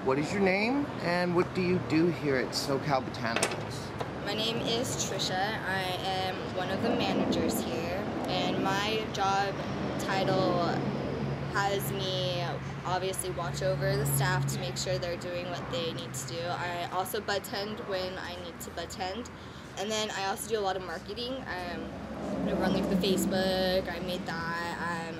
What is your name and what do you do here at SoCal Botanicals? My name is Trisha. I am one of the managers here, and my job title has me obviously watch over the staff to make sure they're doing what they need to do. I also bartend when I need to bartend, and then I also do a lot of marketing. I run like the Facebook, I made that.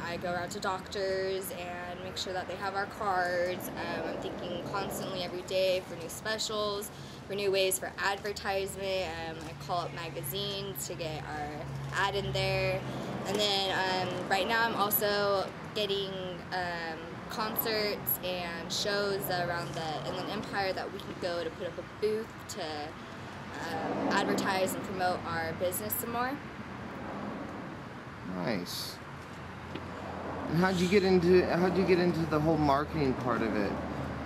I go around to doctors and make sure that they have our cards. I'm thinking constantly every day for new specials, for new ways for advertisement. I call up magazines to get our ad in there. And then right now I'm also getting concerts and shows around the Inland Empire that we can go to put up a booth to advertise and promote our business some more. Nice. And how'd you get into the whole marketing part of it?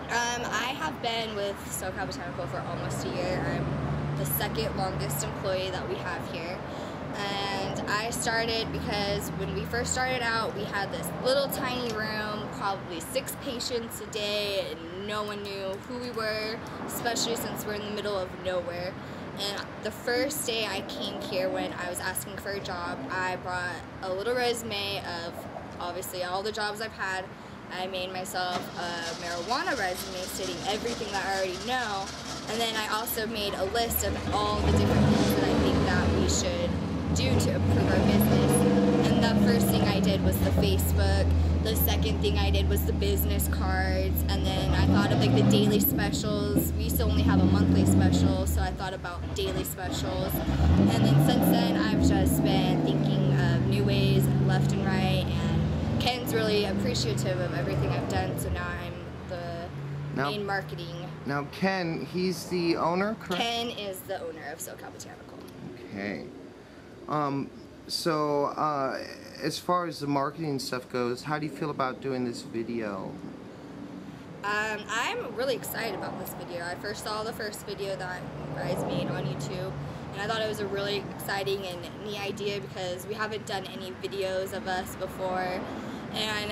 I have been with SoCal Botanical for almost a year. I'm the second longest employee that we have here. And I started because when we first started out, we had this little tiny room, probably 6 patients a day, and no one knew who we were, especially since we're in the middle of nowhere. And the first day I came here, when I was asking for a job, I brought a little resume of obviously all the jobs I've had. I made myself a marijuana resume stating everything that I already know, and then I also made a list of all the different things that I think that we should do to improve our business. And the first thing I did was the Facebook. The second thing I did was the business cards, and then I thought of like the daily specials. We used to only have a monthly special, so I thought about daily specials. And then since then I've just been thinking of new ways left and right, and Ken's really appreciative of everything I've done, so now I'm the main marketing. Now Ken, he's the owner, correct? Ken is the owner of SoCal Botanical. Okay. As far as the marketing stuff goes, how do you feel about doing this video? I'm really excited about this video. I first saw the first video that you guys made on YouTube, and I thought it was a really exciting and neat idea because we haven't done any videos of us before, and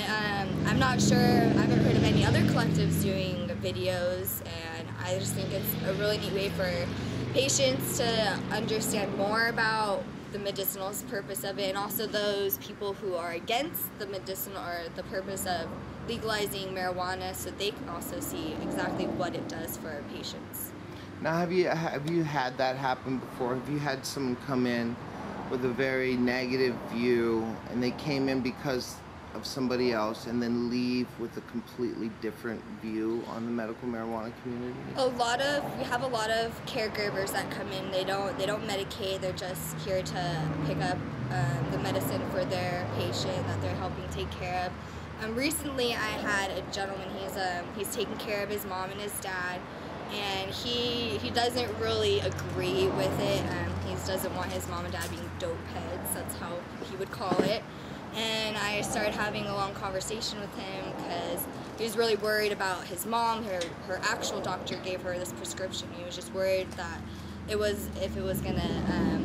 I'm not sure, I haven't heard of any other collectives doing videos, and I just think it's a really neat way for patients to understand more about the medicinal purpose of it, and also those people who are against the medicinal or the purpose of legalizing marijuana, so they can also see exactly what it does for our patients. Now, have you had that happen before? Have you had someone come in with a very negative view, and they came in because of somebody else, and then leave with a completely different view on the medical marijuana community? We have a lot of caregivers that come in. They don't medicate. They're just here to pick up the medicine for their patient that they're helping take care of. Recently, I had a gentleman. He's taking care of his mom and his dad, and he doesn't really agree with it. He doesn't want his mom and dad being dope heads. That's how he would call it. And I started having a long conversation with him because he was really worried about his mom. Her actual doctor gave her this prescription. He was just worried that if it was gonna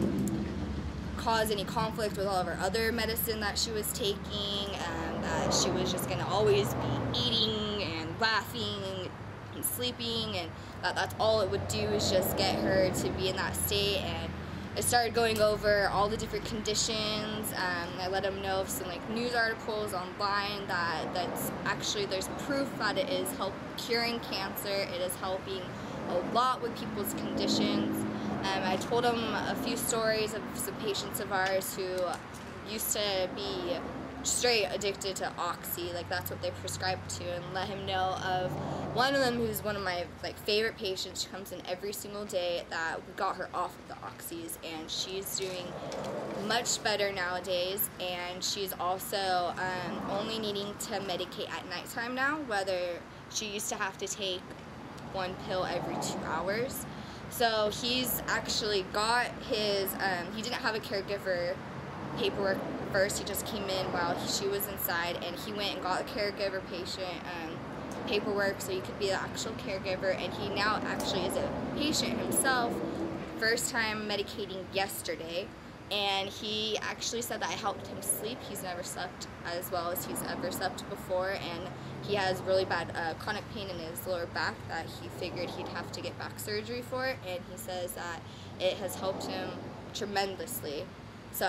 cause any conflict with all of her other medicine that she was taking, and that she was just gonna always be eating and laughing and sleeping, and that's all it would do is just get her to be in that state. And I started going over all the different conditions. I let him know of some news articles online that's actually, there's proof that it is curing cancer. It is helping a lot with people's conditions. I told him a few stories of some patients of ours who used to be straight addicted to Oxy, that's what they prescribed to, and let him know of one of them who's one of my favorite patients. She comes in every single day, that we got her off of the Oxys, and she's doing much better nowadays. And she's also only needing to medicate at nighttime now, whether she used to have to take 1 pill every 2 hours. So he's actually got his he didn't have a caregiver paperwork first. He just came in while she was inside, and he went and got a caregiver patient paperwork so he could be the actual caregiver, and he now actually is a patient himself. First time medicating yesterday, and he actually said that I helped him sleep. He's never slept as well as he's ever slept before, and he has really bad chronic pain in his lower back that he figured he'd have to get back surgery for, and he says that it has helped him tremendously. So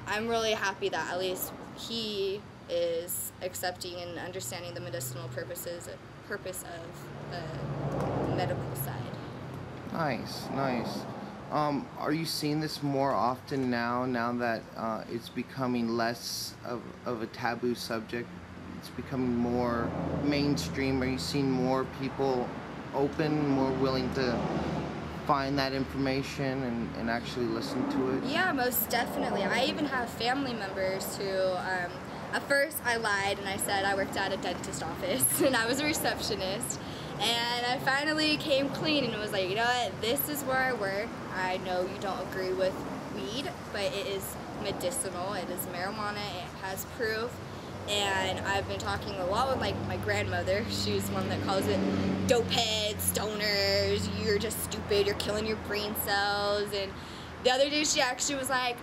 I'm really happy that at least he is accepting and understanding the medicinal purpose of the medical side. Nice, nice. Are you seeing this more often now that it's becoming less of a taboo subject? It's becoming more mainstream. Are you seeing more people open, more willing to find that information and actually listen to it? Yeah, most definitely. I even have family members who, at first I lied and I said I worked at a dentist office and I was a receptionist. And I finally came clean and was like, you know what, this is where I work. I know you don't agree with weed, but it is medicinal. It is marijuana. It has proof. And I've been talking a lot with my grandmother. She's one that calls it dope heads, stoners, you're just stupid, you're killing your brain cells. And the other day she actually was like,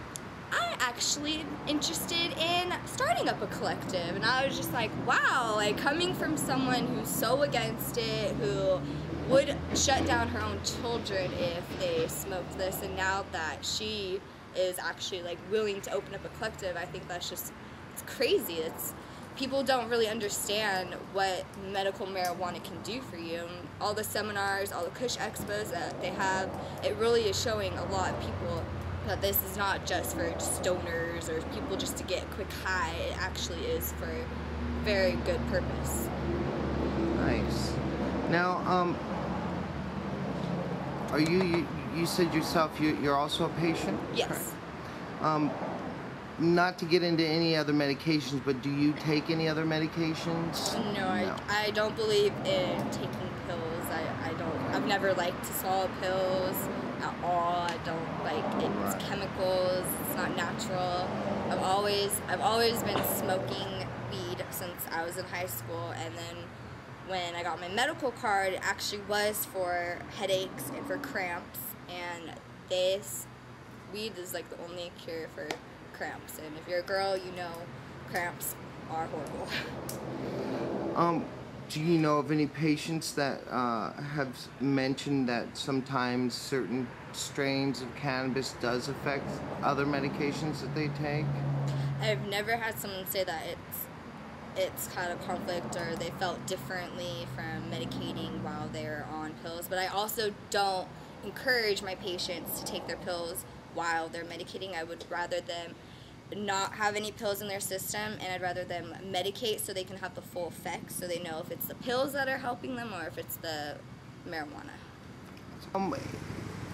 I actually am interested in starting up a collective. And I was just like, wow, like coming from someone who's so against it, who would shut down her own children if they smoked this, and now that she is actually like willing to open up a collective, I think that's just, it's crazy. It's, people don't really understand what medical marijuana can do for you. And all the seminars, all the Kush expos that they have, it really is showing a lot of people that this is not just for stoners or people just to get a quick high. It actually is for very good purpose. Nice. Now, are you said yourself you're also a patient? Yes. Not to get into any other medications, but do you take any other medications? No. I don't believe in taking pills. I've never liked to swallow pills at all. I don't like it. It's chemicals. It's not natural. I've always been smoking weed since I was in high school, and then when I got my medical card, it actually was for headaches and for cramps, and this weed is like the only cure for cramps. And if you're a girl, you know cramps are horrible. Do you know of any patients that have mentioned that sometimes certain strains of cannabis does affect other medications that they take? I've never had someone say that it's kind of conflict or they felt differently from medicating while they're on pills. But I also don't encourage my patients to take their pills while they're medicating. I would rather them not have any pills in their system, and I'd rather them medicate so they can have the full effect, so they know if it's the pills that are helping them or if it's the marijuana.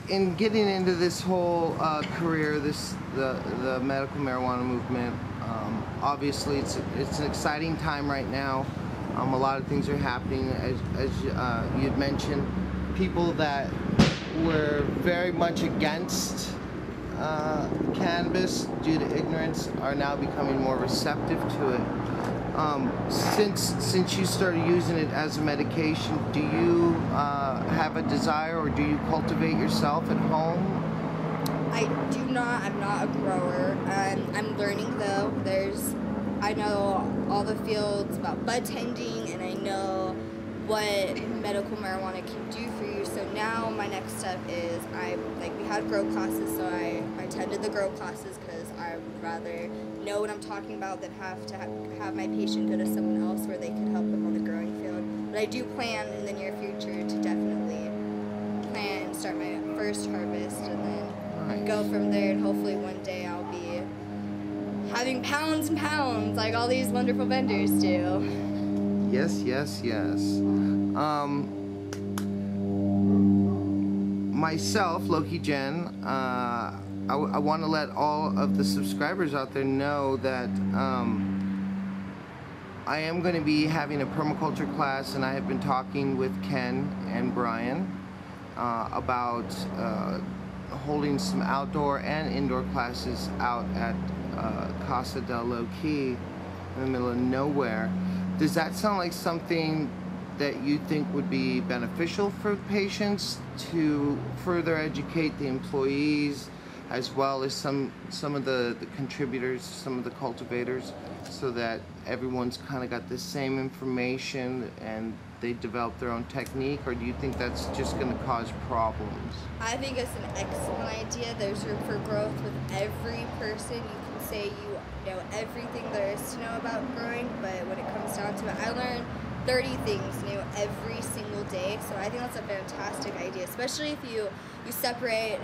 In getting into this whole career, the medical marijuana movement, obviously it's an exciting time right now. A lot of things are happening, as you had mentioned. People that were very much against cannabis due to ignorance are now becoming more receptive to it. Since you started using it as a medication, do you have a desire, or do you cultivate yourself at home? I do not. I'm not a grower. I'm learning though. I know all the fields about bud tending, and I know what medical marijuana can do for you. So now my next step is we had grow classes, so I attended the grow classes because I would rather know what I'm talking about than have to have my patient go to someone else where they could help them on the growing field. But I do plan in the near future to definitely plan and start my first harvest, and then go from there, and hopefully one day I'll be having pounds and pounds like all these wonderful vendors do. Yes, yes, yes. Myself, Loki Jen, I want to let all of the subscribers out there know that I am going to be having a permaculture class, and I have been talking with Ken and Brian about holding some outdoor and indoor classes out at Casa del Low Key in the middle of nowhere. Does that sound like something that you think would be beneficial for patients to further educate the employees as well as some of the contributors, some of the cultivators, so that everyone's kind of got the same information and they develop their own technique, or do you think that's just going to cause problems? I think it's an excellent idea. There's room for growth with every person. You can say you know everything there is to know about growing, but when it comes down to it, I learn 30 things new every single day. So I think that's a fantastic idea, especially if you separate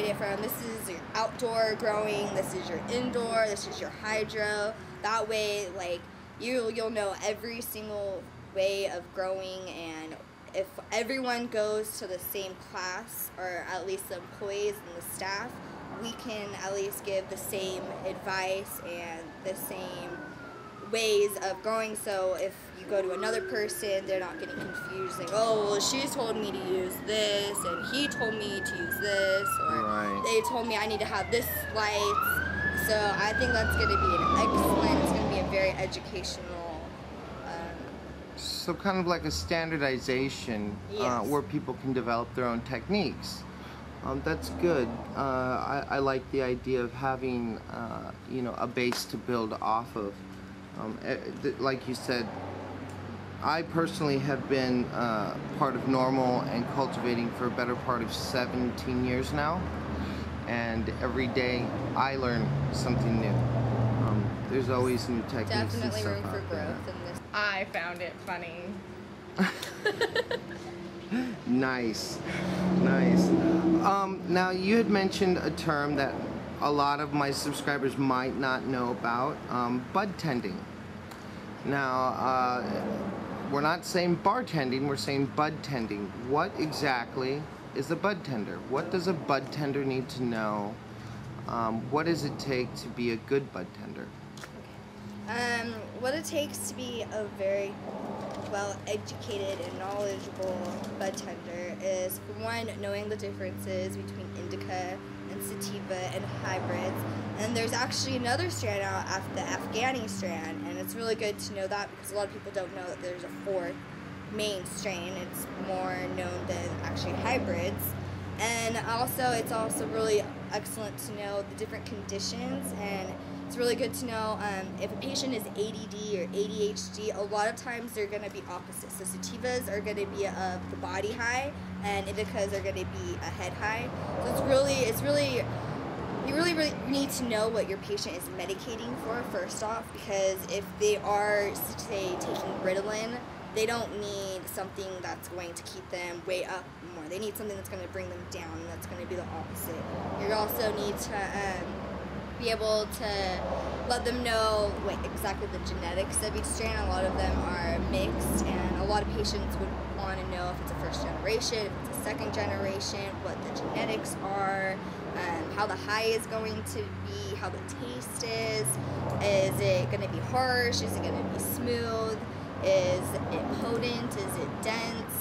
it from, this is your outdoor growing, this is your indoor, this is your hydro. That way, like, you'll know every single way of growing, and if everyone goes to the same class, or at least the employees and the staff, we can at least give the same advice and the same ways of growing. So if you go to another person, they're not getting confused, like, oh, well, she told me to use this, and he told me to use this, or Right. they told me I need to have this light. So I think that's going to be it's going to be a very educational. So kind of like a standardization, Yes. where people can develop their own techniques. That's good. I like the idea of having, a base to build off of. Like you said, I personally have been part of Normal and cultivating for a better part of 17 years now, and every day I learn something new. There's always new techniques and Definitely stuff room for out there. growth in this. I found it funny. Nice. Now you had mentioned a term that a lot of my subscribers might not know about, bud tending. Now, we're not saying bartending, we're saying bud tending. What exactly is a bud tender? What does a bud tender need to know? What does it take to be a good bud tender? What it takes to be a very well-educated and knowledgeable bud tender is, for one, knowing the differences between indica and sativa and hybrids. And there's actually another strand out, the Afghani strand, and it's really good to know that because a lot of people don't know that there's a fourth main strain. It's more known than actually hybrids. And also, it's also really excellent to know the different conditions, and it's really good to know if a patient is ADD or ADHD, a lot of times they're going to be opposite. So sativas are going to be of the body high, and indicas are going to be a head high. So you really need to know what your patient is medicating for, first off, because if they are, say, taking Ritalin, they don't need something that's going to keep them way up more. They need something that's going to bring them down, and that's going to be the opposite. You also need to be able to let them know exactly the genetics of each strain. A lot of them are mixed, and a lot of patients would want to know if it's a first generation, if it's a second generation, what the genetics are, how the high is going to be, how the taste is it going to be harsh, is it going to be smooth, is it potent, is it dense.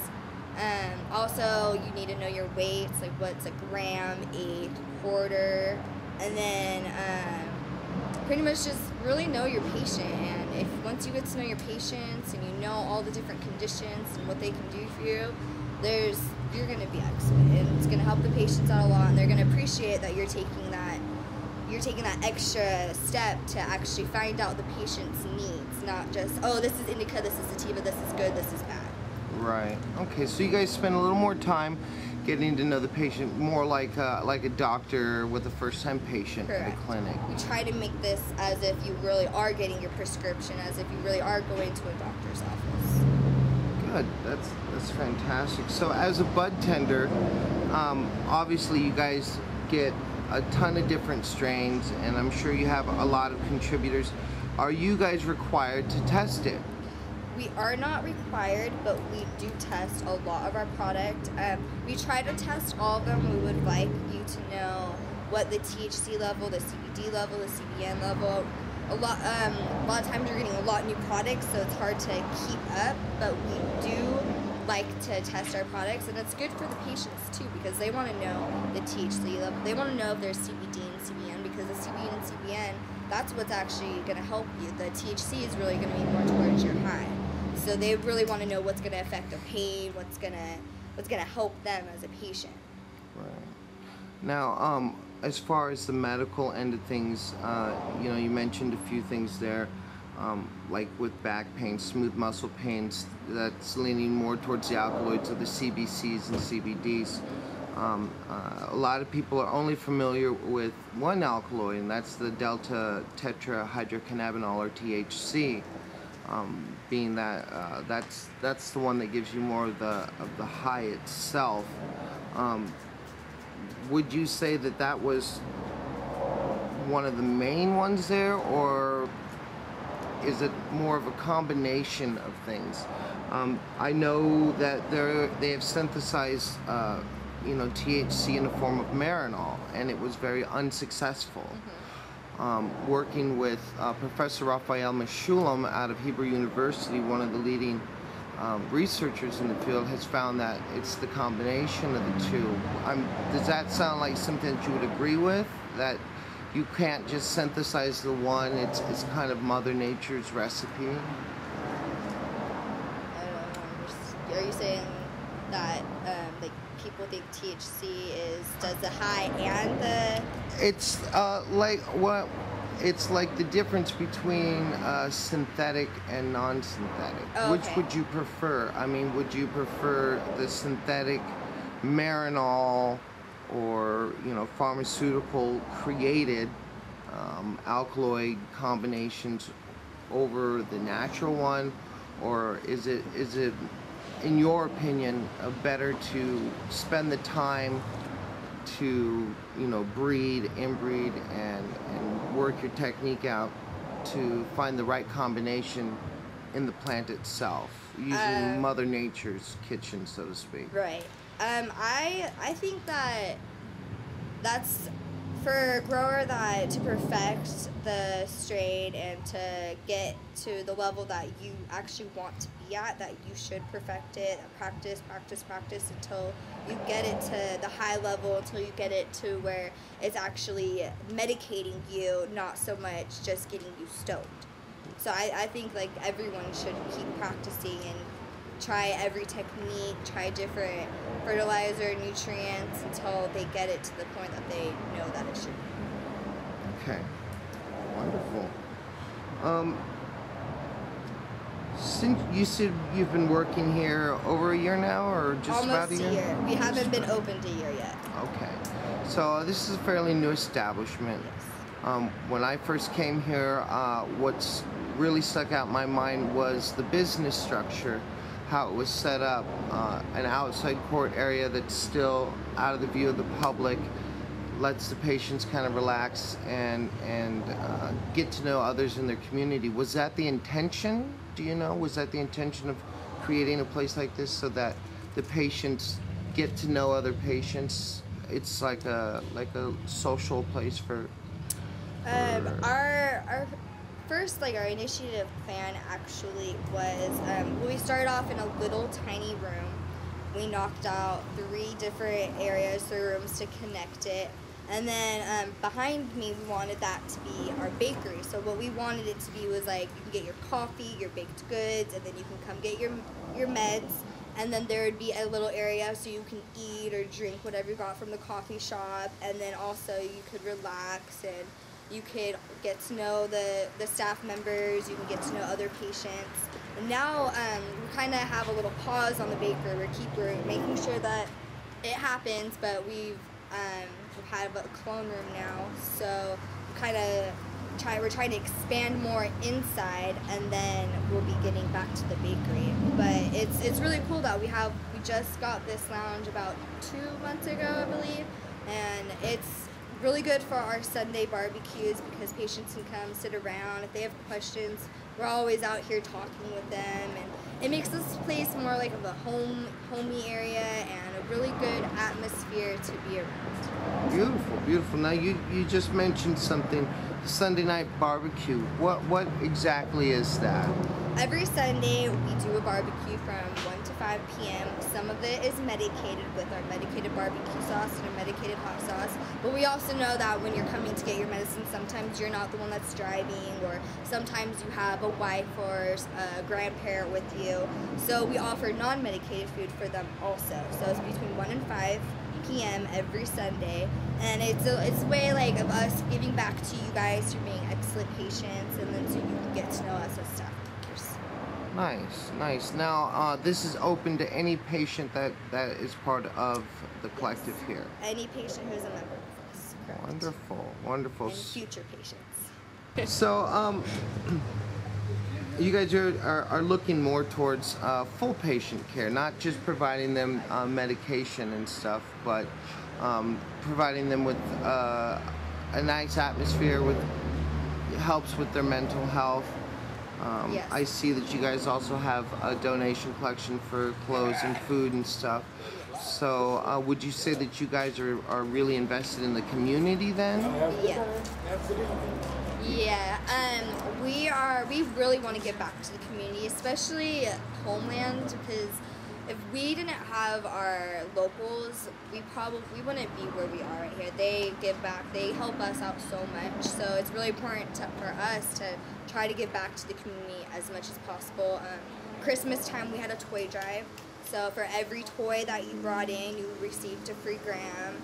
Also, you need to know your weights, like what's a gram, eighth, quarter, and then pretty much just really know your patient. And once you get to know your patients and you know all the different conditions and what they can do for you, you're going to be excellent, and it's going to help the patients out a lot, and they're going to appreciate that you're taking that extra step to actually find out the patient's needs, not just, oh, this is indica, this is sativa, this is good, this is bad. Right. Okay, so you guys spend a little more time getting to know the patient, more like a doctor with a first-time patient at a clinic. We try to make this as if you really are getting your prescription, as if you really are going to a doctor's office. Good. That's fantastic. So as a bud tender, obviously you guys get a ton of different strains, and I'm sure you have a lot of contributors. Are you guys required to test it? We are not required, but we do test a lot of our product. We try to test all of them. We would like you to know what the THC level, the CBD level, the CBN level. A lot of times you're getting a lot of new products, so it's hard to keep up, but we do like to test our products, and it's good for the patients too, because they want to know the THC level. They want to know if there's CBD and CBN, because the CBD and CBN, that's what's actually going to help you. The THC is really going to be more towards your high. So they really want to know what's going to affect their pain, what's going to help them as a patient. Right. Now, as far as the medical end of things, you know, you mentioned a few things there, like with back pain, smooth muscle pains, that's leaning more towards the alkaloids of the CBCs and CBDs. A lot of people are only familiar with one alkaloid, and that's the delta tetrahydrocannabinol, or THC, being that that's the one that gives you more of the high itself. Would you say that that was one of the main ones there, or is it more of a combination of things? I know that they have synthesized you know, THC in the form of Marinol, and it was very unsuccessful. Working with Professor Raphael Meshulam out of Hebrew University, one of the leading researchers in the field, has found that it's the combination of the two. Does that sound like something that you would agree with? That you can't just synthesize the one, it's kind of Mother Nature's recipe? I don't know. Are you saying that like people think THC does the high and the? It's like what? It's like the difference between synthetic and non-synthetic. Oh, Which okay. would you prefer? I mean, would you prefer the synthetic Marinol, or, you know, pharmaceutical created alkaloid combinations over the natural one, or is it in your opinion better to spend the time to, you know, breed, inbreed, and work your technique out to find the right combination in the plant itself, using Mother Nature's kitchen, so to speak? Right. I think that's for a grower that to perfect the strain and to get to the level that you actually want to be at, that you should perfect it, practice until you get it to the high level, until you get it to where it's actually medicating you, not so much just getting you stoned. So I think like everyone should keep practicing and try every technique, try different fertilizer, nutrients, until they get it to the point that they know that it should be. Okay, wonderful. Since you said you've been working here over a year now, or just about a year? Almost a year. We haven't been opened a year yet. Okay, so this is a fairly new establishment. Yes. When I first came here, what's really stuck out in my mind was the business structure, how it was set up, an outside court area that's still out of the view of the public, lets the patients kind of relax and get to know others in their community. Was that the intention? Do you know? Was that the intention of creating a place like this, so that the patients get to know other patients? It's like a social place for Our first, like, our initiative plan actually was, we started off in a little tiny room. We knocked out 3 different areas, 3 rooms to connect it. And then behind me, we wanted that to be our bakery. So what we wanted it to be was like, you can get your coffee, your baked goods, and then you can come get your meds. And then there would be a little area so you can eat or drink whatever you got from the coffee shop. And then also you could relax and you could get to know the staff members, you can get to know other patients. And now we kind of have a little pause on the bakery. We're making sure that it happens, but we've had a clone room now, so we're trying to expand more inside, and then we'll be getting back to the bakery. But it's really cool that we just got this lounge about 2 months ago, I believe, and it's really good for our Sunday barbecues because patients can come sit around. If they have questions, we're always out here talking with them, and it makes this place more like of a homey area and a really good atmosphere to be around. Beautiful, beautiful. Now you just mentioned something, Sunday night barbecue. What exactly is that? Every Sunday we do a barbecue from 1 to 5 p.m. Some of it is medicated with our medicated barbecue sauce and our medicated hot sauce. But we also know that when you're coming to get your medicine, sometimes you're not the one that's driving, or sometimes you have a wife or a grandparent with you. So we offer non-medicated food for them also. So it's between 1 and 5 p.m. every Sunday, and it's a way like of us giving back to you guys for being excellent patients, and then so you can get to know us as staff members. Nice, nice. Now, this is open to any patient that is part of the collective here. Any patient who's a member of us. Correct. Wonderful, wonderful. And future patients. So, you guys are looking more towards full patient care, not just providing them medication and stuff, but providing them with a nice atmosphere, with helps with their mental health. Yes. I see that you guys also have a donation collection for clothes and food and stuff. So would you say that you guys are really invested in the community then? Yeah. Yeah, we really want to give back to the community, especially Homeland, because if we didn't have our locals, we wouldn't be where we are right here. They give back, they help us out so much, so it's really important for us to try to give back to the community as much as possible. Christmas time we had a toy drive, so for every toy that you brought in, you received a free gram.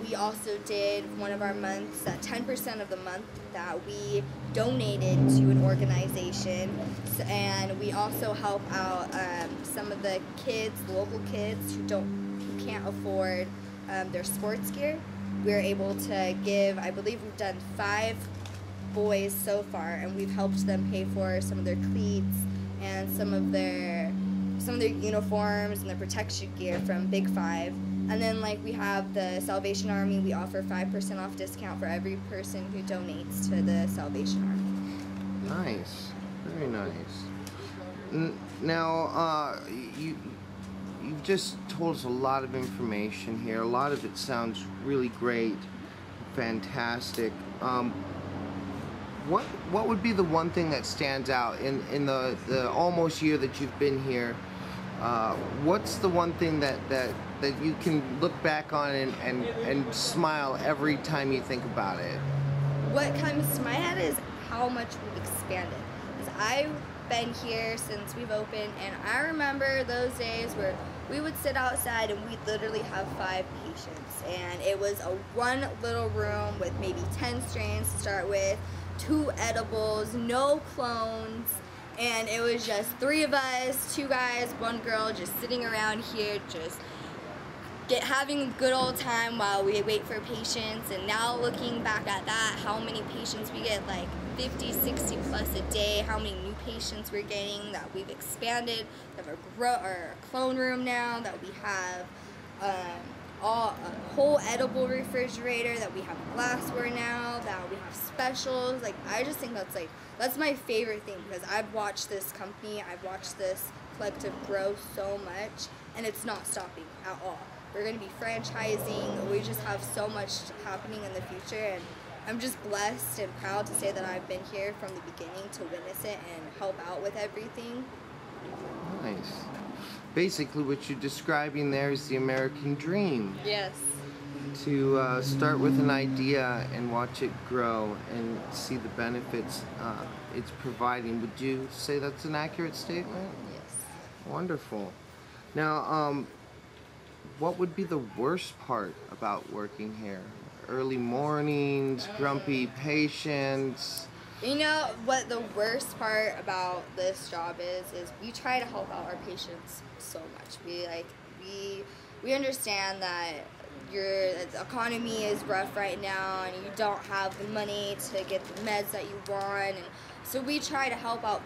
We also did one of our months, 10% of the month that we donated to an organization, and we also help out some of the kids, local kids who can't afford their sports gear. We're able to give, I believe we've done 5 boys so far, and we've helped them pay for some of their cleats and some of their uniforms and their protection gear from Big 5. And then like we have the Salvation Army, we offer 5% off discount for every person who donates to the Salvation Army. Nice, very nice. Now, you've just told us a lot of information here. A lot of it sounds really great, fantastic. What would be the one thing that stands out in the almost year that you've been here? What's the one thing that you can look back on and smile every time you think about it? What comes to my head is how much we've expanded. Because I've been here since we've opened, and I remember those days where we would sit outside and we'd literally have 5 patients, and it was one little room with maybe 10 strains to start with, 2 edibles, no clones, and it was just 3 of us, 2 guys, 1 girl, just sitting around here, just having a good old time while we wait for patients. And now looking back at that, how many patients we get, like 50, 60 plus a day, how many new patients we're getting, that we've expanded. We have our clone room now, that we have a whole edible refrigerator, that we have glassware now, that we have specials. Like, I just think that's my favorite thing, because I've watched this company, I've watched this collective grow so much, and it's not stopping at all. We're going to be franchising. We just have so much happening in the future, and I'm just blessed and proud to say that I've been here from the beginning to witness it and help out with everything. Nice. Basically, what you're describing there is the American dream. Yes. To start with an idea and watch it grow and see the benefits it's providing. Would you say that's an accurate statement? Yes. Wonderful. Now, what would be the worst part about working here? Early mornings, grumpy patients. You know what the worst part about this job is we try to help out our patients so much. We understand that the economy is rough right now, and you don't have the money to get the meds that you want, and so we try to help out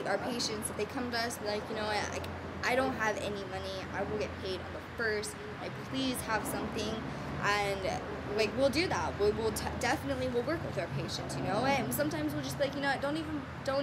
our patients. If they come to us, like, you know what, I don't have any money, I will get paid on the 1st, please have something, and we'll do that. We'll definitely work with our patients, you know, and sometimes we'll just be like, you know what, don't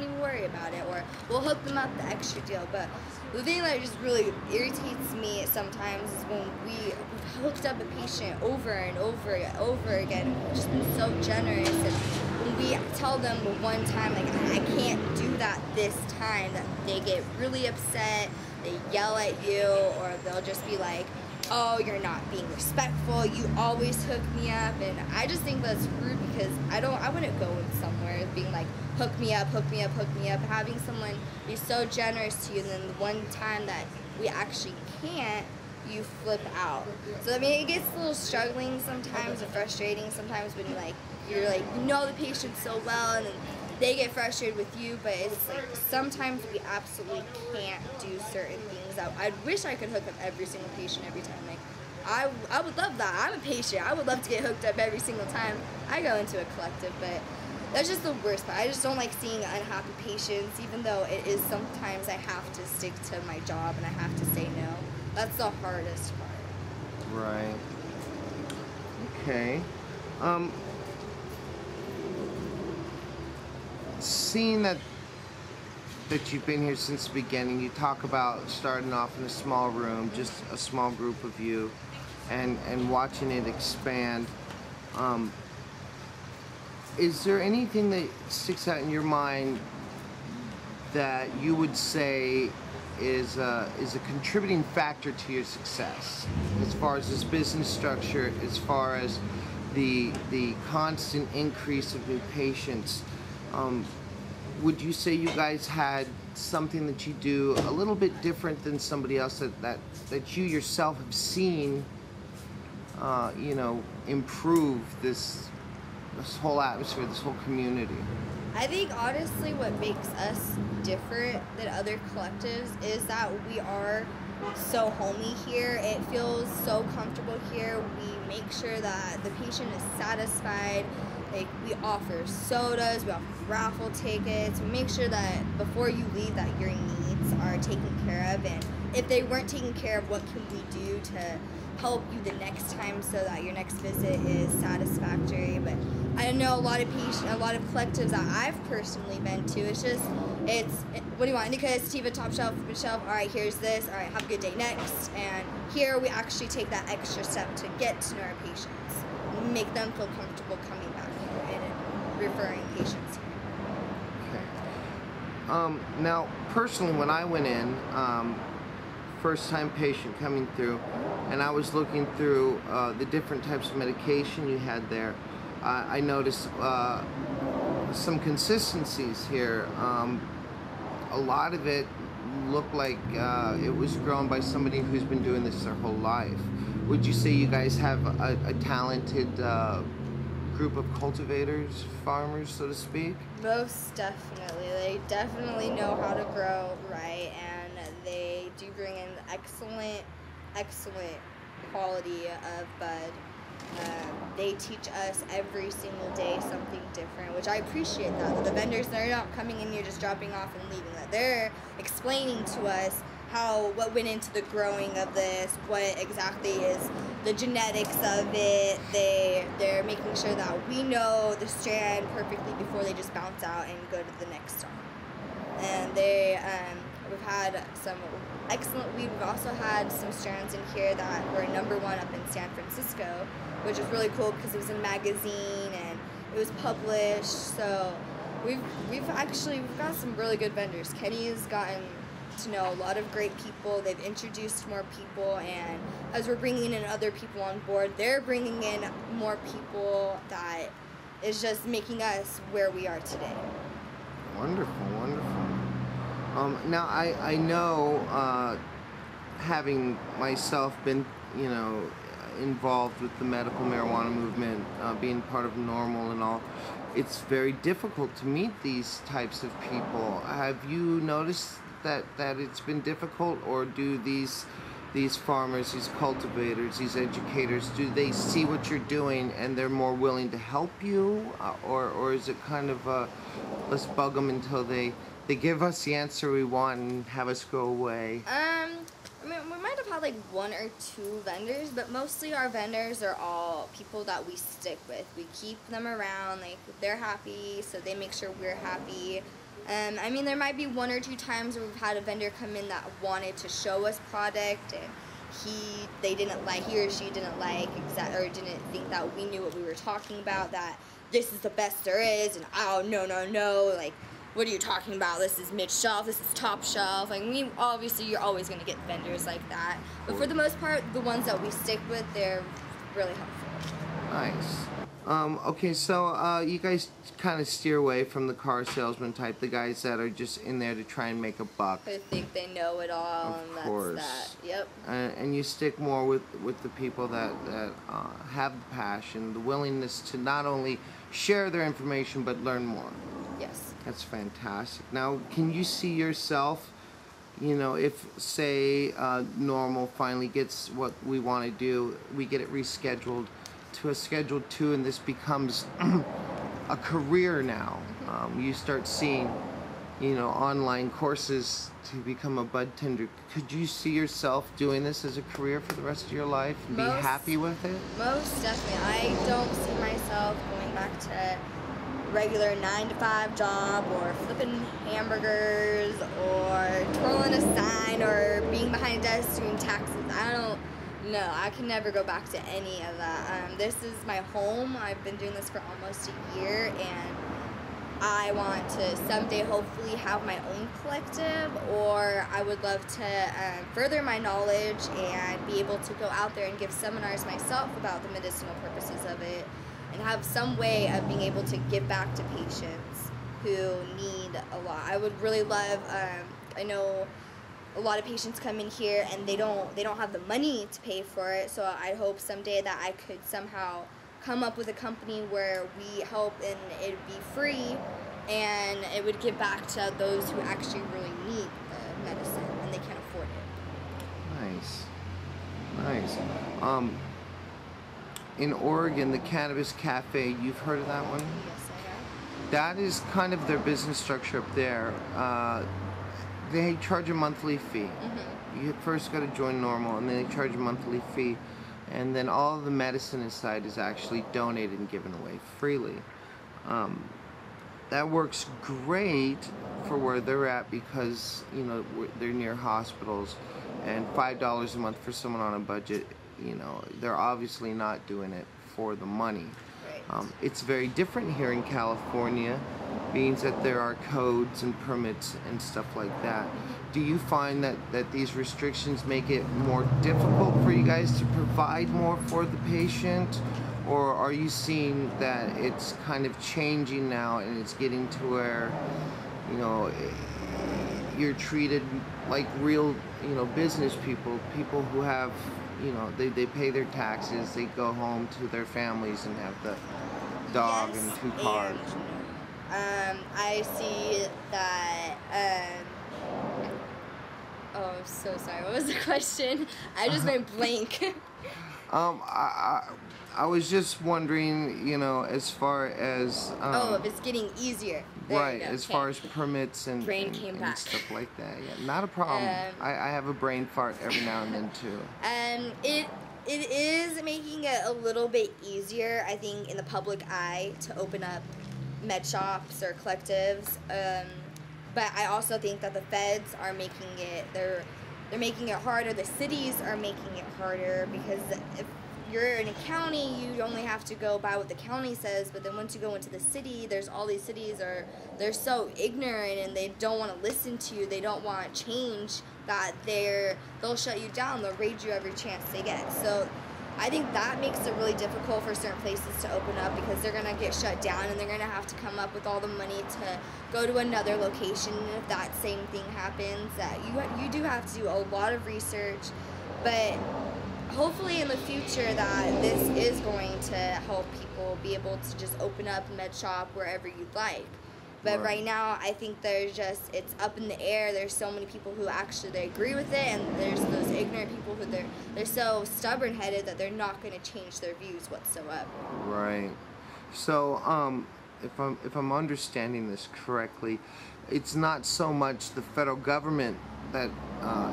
even worry about it, or we'll hook them up the extra deal. But the thing that just really irritates me sometimes is when we've hooked up a patient over and over again, we've just been so generous, and when we tell them one time, like, I can't do that this time, that they get really upset, they yell at you, or they'll just be like, oh, you're not being respectful, you always hook me up. And I just think that's rude, because I wouldn't go in somewhere being like, hook me up, hook me up, hook me up. Having someone be so generous to you, and then the one time that we actually can't, you flip out. So I mean, it gets a little struggling sometimes or frustrating sometimes when you're like, you know the patient so well, and then they get frustrated with you, but it's like sometimes we absolutely can't do certain things. I wish I could hook up every single patient every time. Like, I would love that. I'm a patient. I would love to get hooked up every single time I go into a collective, but that's just the worst part. I just don't like seeing unhappy patients, even though it is sometimes I have to stick to my job and I have to say no. That's the hardest part. Right. Okay. Seeing that you've been here since the beginning, you talk about starting off in a small room, just a small group of you, and watching it expand. Is there anything that sticks out in your mind that you would say is a contributing factor to your success, as far as this business structure, as far as the constant increase of new patients? Would you say you guys had something that you do a little bit different than somebody else that you yourself have seen, improve this whole atmosphere, this whole community? I think honestly what makes us different than other collectives is that we are so homey here. It feels so comfortable here. We make sure that the patient is satisfied. Like, we offer sodas, we offer raffle tickets. We make sure that before you leave that your needs are taken care of, and if they weren't taken care of, what can we do to help you the next time so that your next visit is satisfactory. But I know a lot of collectives that I've personally been to, what do you want? Indica, Sativa, top shelf, mid shelf, all right, here's this, all right, have a good day next. And here we actually take that extra step to get to know our patients, make them feel comfortable coming back here and referring patients here. Okay. Now, personally, when I went in, first-time patient coming through, and I was looking through the different types of medication you had there, I noticed some consistencies here. A lot of it looked like it was grown by somebody who's been doing this their whole life. Would you say you guys have a talented group of cultivators, farmers, so to speak? Most definitely. They definitely know how to grow right, and they do bring in excellent quality of bud. They teach us every single day something different, which I appreciate that. The vendors, they're not coming in here just dropping off and leaving. That they're explaining to us what went into the growing of this, what exactly is the genetics of it. They're making sure that we know the strand perfectly before they just bounce out and go to the next song. And we've had some excellent weed. We've also had some strands in here that were #1 up in San Francisco, which is really cool because it was in a magazine and it was published. So we've got some really good vendors. Kenny's gotten to know a lot of great people. They've introduced more people, and as we're bringing in other people on board, they're bringing in more people that is just making us where we are today. Wonderful, wonderful. Now I know, having myself been, involved with the medical marijuana movement, being part of NORML and all, it's very difficult to meet these types of people. Have you noticed that it's been difficult, or do these farmers, these cultivators, these educators, do they see what you're doing and they're more willing to help you, or is it kind of let's bug them until they give us the answer we want and have us go away? I mean, we might have had like 1 or 2 vendors, but mostly our vendors are all people that we stick with. We keep them around, like they're happy, so they make sure we're happy. I mean, there might be 1 or 2 times where we've had a vendor come in that wanted to show us product, and he or she didn't like or didn't think that we knew what we were talking about, that this is the best there is, and oh, no, like, what are you talking about? This is mid-shelf, this is top shelf. Like, obviously, you're always going to get vendors like that. But for the most part, the ones that we stick with, they're really helpful. Nice. Okay, so you guys kind of steer away from the car salesman type, the guys that are just in there to try and make a buck. I think they know it all, Of and course. that's that. Yep. And you stick more with the people that have the passion, the willingness to not only share their information but learn more. Yes. That's fantastic. Now, can you see yourself, you know, if, say, Normal finally gets what we want to do, we get it rescheduled to a Schedule 2, and this becomes a career now. You start seeing, you know, online courses to become a bud tender. Could you see yourself doing this as a career for the rest of your life and be happy with it? Most definitely. I don't see myself going back to regular 9-to-5 job or flipping hamburgers or twirling a sign or being behind a desk doing taxes. I can never go back to any of that. This is my home. I've been doing this for almost a year, and I want to someday hopefully have my own collective, or I would love to further my knowledge and be able to go out there and give seminars myself about the medicinal purposes of it, and have some way of being able to give back to patients who need a lot. I would really love, I know a lot of patients come in here and they don't have the money to pay for it, so I hope someday that I could somehow come up with a company where we help and it'd be free and it would give back to those who actually really need the medicine and they can't afford it. Nice. In Oregon, the Cannabis Cafe, you've heard of that one? Yes, I have. That is kind of their business structure up there. They charge a monthly fee. Mm-hmm. You first got to join Normal, and then they charge a monthly fee, and then all of the medicine inside is actually donated and given away freely. That works great for where they're at because, you know, they're near hospitals, and $5 a month for someone on a budget, you know, they're obviously not doing it for the money. Right. It's very different here in California, means that there are codes and permits and stuff like that. Do you find that these restrictions make it more difficult for you guys to provide more for the patient? Or are you seeing that it's kind of changing now and it's getting to where, you know, you're treated like real, you know, business people who have, you know, they pay their taxes, they go home to their families and have the dog Yes, and 2 cars. And, I see that, oh, I'm so sorry. What was the question? I just went blank. I was just wondering, you know, as far as if it's getting easier. There you right, go. as Okay. far as permits and stuff like that. Yeah, not a problem. I have a brain fart every now and then too. It is making it a little bit easier, I think, in the public eye to open up med shops or collectives. But I also think that the feds are making it, they're making it harder. The cities are making it harder because if you're in a county, you only have to go by what the county says, but then once you go into the city, there's all these cities they're so ignorant and they don't want to listen to you, they don't want change, that they'll shut you down, they'll raid you every chance they get. So I think that makes it really difficult for certain places to open up because they're going to get shut down and they're going to have to come up with all the money to go to another location. And if that same thing happens, that you do have to do a lot of research, but hopefully in the future that this is going to help people be able to just open up a med shop wherever you'd like. But right now, I think it's up in the air. There's so many people who actually they agree with it, and there's those ignorant people who they're so stubborn-headed that they're not going to change their views whatsoever. Right. So, if I'm understanding this correctly, it's not so much the federal government that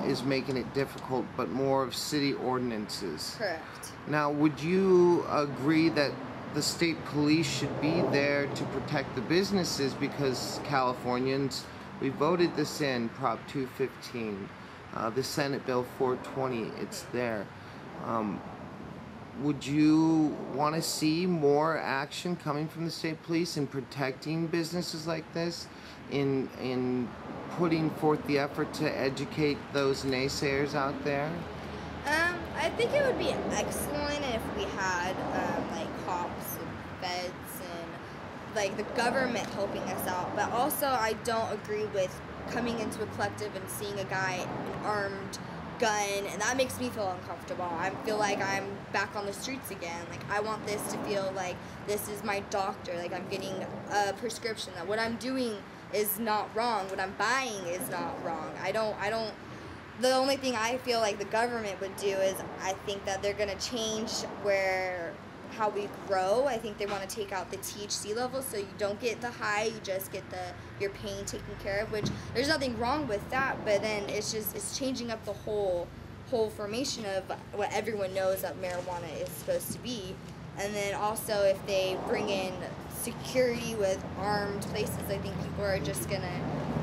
is making it difficult, but more of city ordinances. Correct. Now, would you agree that the state police should be there to protect the businesses because Californians, we voted this in, Prop 215, the Senate Bill 420, it's there. Would you want to see more action coming from the state police in protecting businesses like this, in putting forth the effort to educate those naysayers out there? I think it would be excellent if we had like cops and like the government helping us out, but also I don't agree with coming into a collective and seeing a guy an armed gun, and that makes me feel uncomfortable. I feel like I'm back on the streets again. Like, I want this to feel like this is my doctor, like I'm getting a prescription, that what I'm doing is not wrong, what I'm buying is not wrong. I don't the only thing I feel like the government would do is, I think that they're gonna change how we grow. I think they want to take out the THC level, so you don't get the high, you just get your pain taken care of, which there's nothing wrong with that, but then it's changing up the whole formation of what everyone knows that marijuana is supposed to be. And then also, if they bring in security with armed places, I think people are just gonna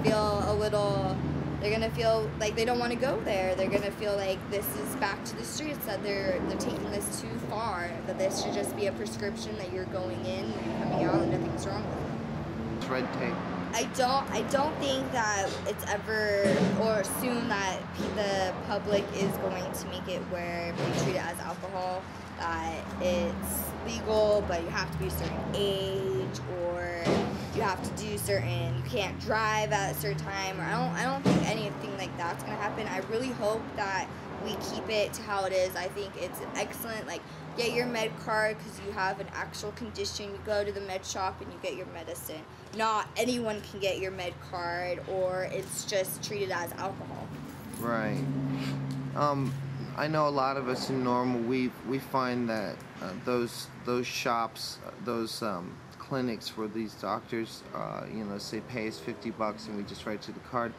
feel they're gonna feel like they don't want to go there. They're gonna feel like this is back to the streets, that they're taking this too far, that this should just be a prescription that you're going in and you're coming out and nothing's wrong with it. It's red tape. I don't think that it's ever or assume that the public is going to make it where they treat it as alcohol, that it's legal, but you have to be a certain age, or you have to do you can't drive at a certain time, or I don't think anything like that's gonna happen. I really hope that we keep it to how it is. I think it's an excellent, like, get your med card because you have an actual condition. You go to the med shop and you get your medicine. Not anyone can get your med card, or it's just treated as alcohol. Right. I know a lot of us in Normal, we find that those shops, those clinics where these doctors, say pay us $50 and we just write to the card,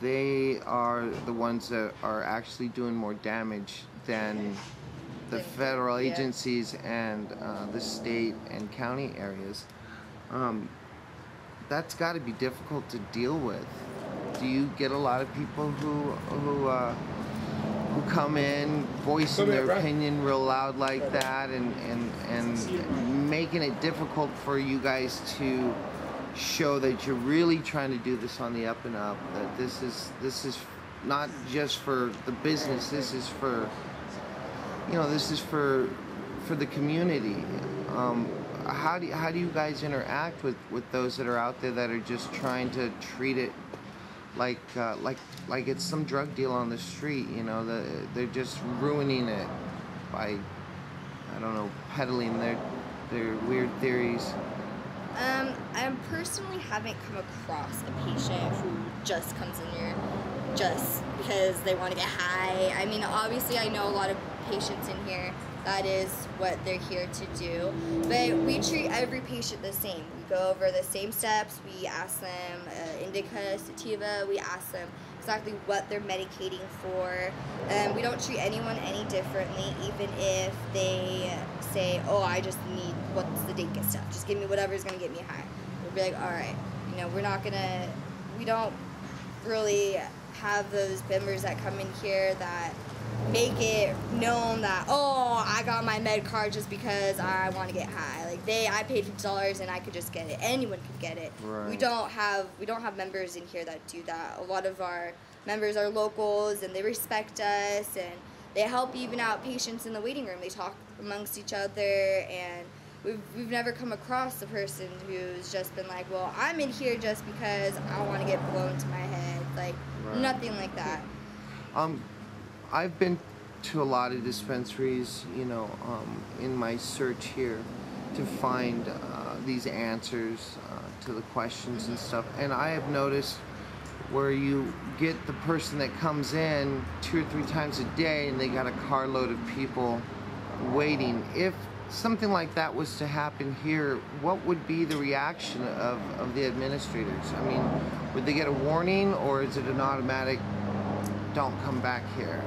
they are the ones that are actually doing more damage than the federal agencies and the state and county areas. That's got to be difficult to deal with. Do you get a lot of people who come in voicing their opinion real loud like that, and making it difficult for you guys to show that you're really trying to do this on the up and up, that this is not just for the business, this is for the community. How do you guys interact with those that are out there that are just trying to treat it like it's some drug deal on the street? They're just ruining it by, I don't know, peddling their weird theories. I personally haven't come across a patient who just comes in here just because they want to get high. I mean, obviously I know a lot of patients in here, that is what they're here to do, but we treat every patient the same. We go over the same steps. We ask them indica, sativa. We ask them exactly what they're medicating for. We don't treat anyone any differently, even if they say, oh, I just need, what's the Dinka stuff? Just give me whatever's going to get me high. We'll be like, all right, we don't really have those bimbers that come in here that make it known that, oh, I got my med card just because I want to get high. Like, I paid $50 and I could just get it. Anyone could get it. Right. We don't have members in here that do that. A lot of our members are locals and they respect us and they help even out patients in the waiting room. They talk amongst each other, and we've never come across a person who's just been like, well, I'm in here just because I want to get blown to my head. Like, right. Nothing like that. I've been to a lot of dispensaries, in my search here to find these answers to the questions and stuff. And I have noticed where you get the person that comes in 2 or 3 times a day and they got a carload of people waiting. If something like that was to happen here, what would be the reaction of the administrators? I mean, would they get a warning, or is it an automatic, don't come back here?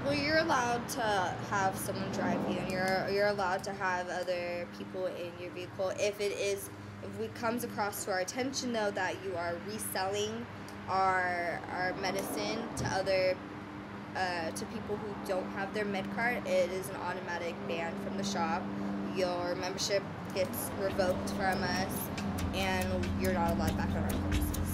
Well, you're allowed to have someone drive you, and you're allowed to have other people in your vehicle. If it comes across to our attention, though, that you are reselling our medicine to other to people who don't have their med card, it is an automatic ban from the shop. Your membership gets revoked from us, and you're not allowed back on our premises.